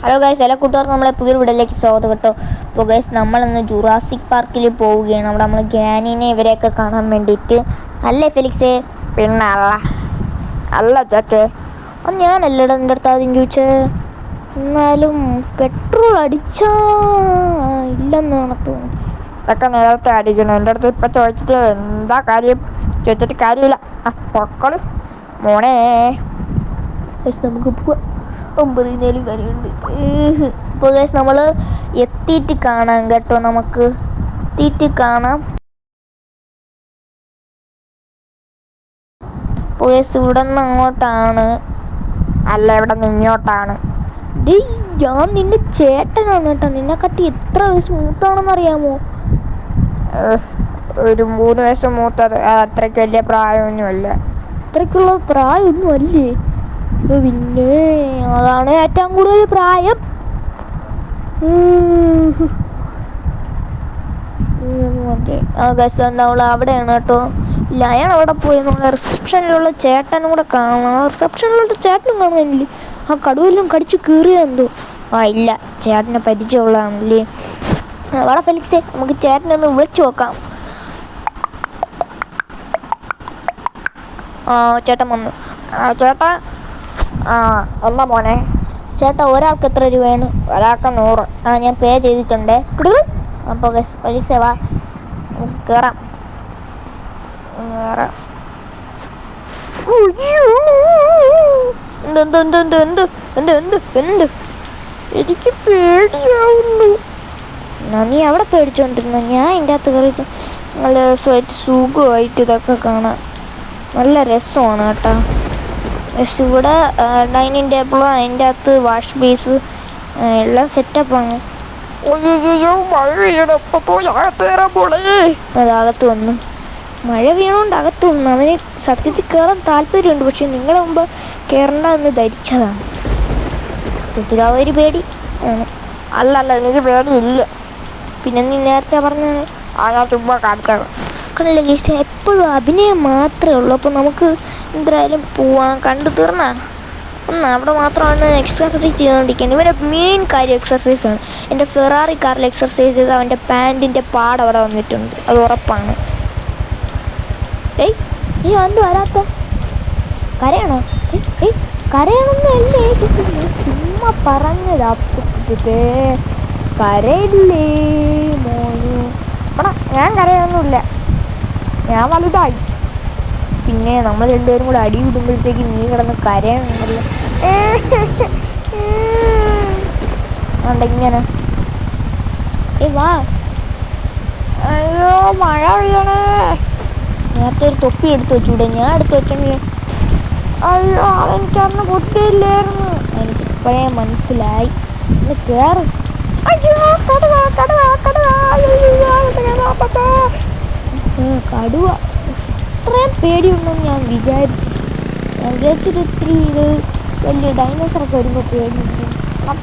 Hello guys, എല്ലാ കൂട്ടുകാർക്കും നമ്മളെ പുതിയൊരു വീഡിയോയിലേക്ക് സ്വാഗതം കേട്ടോ. അപ്പോൾ ഗൈസ്, നമ്മളിന്ന് ജുറാസിക് പാർക്കിൽ പോവുകയാണ്. അവിടെ നമ്മൾ ഗ്രാനിനെ ഇവരെയൊക്കെ കാണാൻ വേണ്ടിയിട്ട്. അല്ലേ ഫെലിക്സേ? പിന്നെ അല്ല ചക്കെ, ഞാനല്ലടാ എൻ്റെ അടുത്ത് ആദ്യം ചോദിച്ചത്. എന്നാലും പെട്രോൾ അടിച്ചാ ഇല്ലെന്നാണ് തോന്നുന്നു. ഇതൊക്കെ നേരത്തെ അടിക്കണം. എൻ്റെ അടുത്ത് ഇപ്പം ചോദിച്ചിട്ട് എന്താ കാര്യം? ചോദിച്ചിട്ട് കാര്യമില്ല. പൊക്കള് മോണേ. ഗൈസ്, നമുക്ക് പോവാം. ഒമ്പതിനേലും കാര്യമുണ്ട്. ഇപ്പോൾ ഗൈസ്, നമ്മൾ എത്തിയിട്ട് കാണാം കേട്ടോ. നമുക്ക് എത്തിയിട്ട് കാണാം. ഇപ്പോൾ ഗൈസ്, ഇവിടെ നിന്ന് അങ്ങോട്ടാണ്. അല്ല, ഇവിടെ നിന്ന് ഇങ്ങോട്ടാണ്. ഞാൻ നിന്റെ ചേട്ടനാണ് കേട്ടോ. നിന്നെക്കാട്ടി എത്ര വയസ്സ് മൂത്താണെന്ന് അറിയാമോ? ഒരു 3 വയസ്സ് മൂത്തത്. അത്രയ്ക്ക് വലിയ പ്രായമൊന്നുമല്ല. അത്രയ്ക്കുള്ള പ്രായമൊന്നും അല്ലേ? പിന്നെ അതാണ് ഏറ്റവും കൂടുതൽ പ്രായം. നമ്മൾ അവിടെയാണ് കേട്ടോ. ഇല്ല, അയാൾ അവിടെ പോയി നമ്മളെ റിസപ്ഷനിലുള്ള ചേട്ടനും കൂടെ കാണാം. റിസപ്ഷനിലുള്ള ചേട്ടനും കാണുന്നില്ലേ? ആ കടുവെല്ലാം കടിച്ച് കീറിയെന്തോ. ഇല്ല, ചേട്ടനെ പരിചയമുള്ളതാണല്ലേ. വളരെ ഫെലിക്സേ, നമുക്ക് ചേട്ടനെ ഒന്ന് വിളിച്ചു നോക്കാം. ചേട്ടൻ വന്നു. ചേട്ടാ, എന്നാ മോനെ? ചേട്ടാ, ഒരാൾക്ക് എത്ര രൂപയാണ്? ഒരാൾക്ക് 100. ഞാൻ പേ ചെയ്തിട്ടുണ്ട്. അപ്പോൾ ഫെലിക്സേ വാ, നമുക്ക് കയറാം. എന്ത് എനിക്ക് പേടിയാവുന്നു. നീ അവിടെ പേടിച്ചോണ്ടിരുന്നു. ഞാൻ എൻ്റെ അകത്ത് കയറി നല്ല രസമായിട്ട് സുഖമായിട്ട് ഇതൊക്കെ കാണാം. നല്ല രസമാണ് കേട്ടോ. പക്ഷെ ഇവിടെ ഡൈനിങ് ടേബിളും അതിൻ്റെ അകത്ത് വാഷ് ബേസ് എല്ലാം സെറ്റപ്പാണ്. അതകത്ത് വന്നു. മഴ വീണോണ്ട് അകത്ത് വന്നു. അവന് സത്യത്തിൽ കയറാൻ താല്പര്യമുണ്ട്. പക്ഷെ നിങ്ങളുടെ മുമ്പ് കയറണ്ടെന്ന് ധരിച്ചതാണ്. സത്യത്തിൽ ആ ഒരു പേടി ആണ്. അല്ലല്ല, എനിക്ക് പേടിയില്ല. പിന്നെ നീ നേരത്തെ പറഞ്ഞാണ്. ഞാൻ ചുമ്മാ കാണിച്ചത്. കണ്ടില്ല ഗൈസ്, എപ്പോഴും അഭിനയം മാത്രമേ ഉള്ളൂ. അപ്പോൾ നമുക്ക് എന്തായാലും പോവാൻ. കണ്ടു തീർന്നാ അവിടെ മാത്രമാണ് എക്സർസൈസ് ചെയ്തുകൊണ്ടിരിക്കുന്നത്. ഇവരെ മെയിൻ കാര്യം എക്സർസൈസാണ്. എൻ്റെ ഫെറാറി കാറിൽ എക്സർസൈസ് ചെയ്ത് അവൻ്റെ പാൻറ്റിൻ്റെ പാട് അവിടെ വന്നിട്ടുണ്ട്. അത് ഉറപ്പാണ്. നീ വന്നു വരാത്ത കരയാണോ? കരയണമെന്നല്ലേ ചുമ്മാ പറഞ്ഞതാ. കരയില്ലേ മോനു? ഞാൻ കരയൊന്നുമില്ല, ഞാൻ വലുതായി. പിന്നെ നമ്മൾ രണ്ടുപേരും കൂടെ അടി വിടുമ്പോഴത്തേക്ക് നീ കിടന്ന് കരയണമല്ലോ. ഇങ്ങനെ വാ. അയ്യോ, മഴ പെയ്യണേ. നേരത്തെ ഒരു തൊപ്പി എടുത്ത് വെച്ചൂടെ? ഞാൻ എടുത്ത് വെച്ചോണ്ട്. അയ്യോ, അതെനിക്കന്ന് ബുദ്ധിയില്ലായിരുന്നു. എനിക്കിപ്പോഴേ മനസ്സിലായി. ഒന്ന് കയറ്. അയ്യോ, കടുവ കടുവ കടുവ. കടുവ ഇത്രയും പേടിയുണ്ടെന്ന് ഞാൻ വിചാരിച്ചിട്ട് ഒത്തിരി ഇത് വലിയ ഡൈനോസറൊക്കെ വരുമ്പോൾ പേടിയുണ്ട്.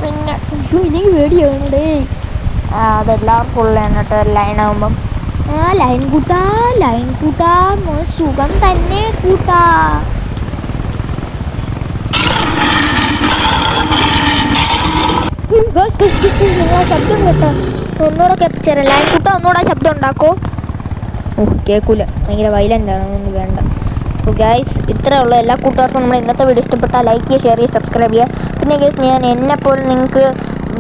പിന്നെ അയ്യോ, എനിക്ക് പേടിയാവുന്നടേ. അതെല്ലാവർക്കും ഉള്ളതാണ് കേട്ടോ, ലൈനാകുമ്പം. ലൈൻ കൂട്ടാ സുഖം തന്നെ കൂട്ടാ. നിങ്ങൾ ശബ്ദം കേട്ടോ? ഒന്നുകൂടെ കെപ്പിച്ചേരാം. ലൈൻ കൂട്ടാ, ഒന്നുകൂടെ ശബ്ദം ഉണ്ടാക്കോ? കേൾക്കൂല, ഭയങ്കര വയലൻ്റ് ആണ്. ഒന്നും വേണ്ട. അപ്പോൾ ഗൈസ്, ഇത്രയേ ഉള്ളൂ. എല്ലാ കൂട്ടുകാർക്കും നമ്മൾ ഇന്നത്തെ വീഡിയോ ഇഷ്ടപ്പെട്ടാൽ ലൈക്ക് ചെയ്യുക, ഷെയർ ചെയ്യുക, സബ്സ്ക്രൈബ് ചെയ്യുക. പിന്നെ ഗൈസ്, ഞാൻ എന്നെപ്പോൾ നിങ്ങൾക്ക്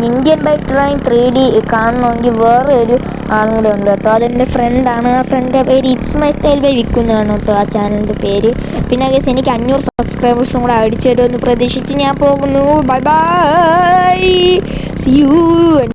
ഇന്ത്യൻ ബൈക്ക് ട്രെയിൻ 3D കാണണമെങ്കിൽ വേറെ ഒരു ആളും കൂടെ ഉണ്ട് കേട്ടോ. അതെൻ്റെ ഫ്രണ്ടാണ്. ആ ഫ്രണ്ടിൻ്റെ പേര് ഇറ്റ്സ് മൈ സ്റ്റൈൽ ബൈ വിക്കുന്നതാണ് കേട്ടോ ആ ചാനലിൻ്റെ പേര്. പിന്നെ ഗൈസ്, എനിക്ക് 500 സബ്സ്ക്രൈബേഴ്സും കൂടെ അടിച്ചു തരുമെന്ന് പ്രതീക്ഷിച്ച് ഞാൻ പോകുന്നു. Bye bye, see U.